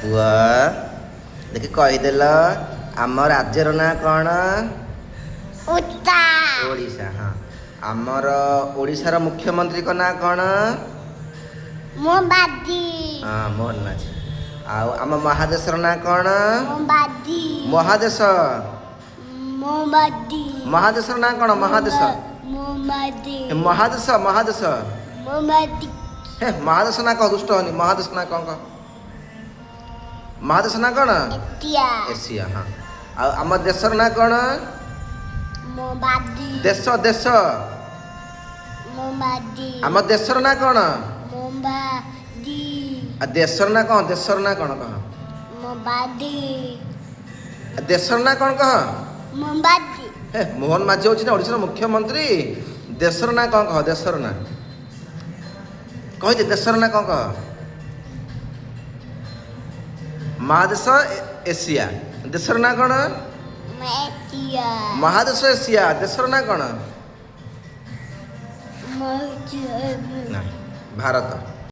पुआ देखि कहीदेल आम राज्यर ना कौन ओडिशा। हाँ आमर ओडिशार मुख्यमंत्री को ना कौन हाँ मोहन माझी। आउ आम महादेशर ना कौन महादेश महादेशर ना कौन महादेश महादेश महादेश हे महादेश ना कह दुष्ट हनी महादेश ना कौन कह महादेश ना कौन एशिया। हाँ आम देशर ना कौन देश देश आम देशर ना कौन देशर ना कौन देशर ना कौन कह देशर ना कौन कह हे मोहन माझी होची ना ओडिशा मुख्यमंत्री देशर ना कौन कह देशर ना कह देशर ना कौन कह महादेश एशिया देशर ना कौन महादेश एशिया देशर ना कौन भारत।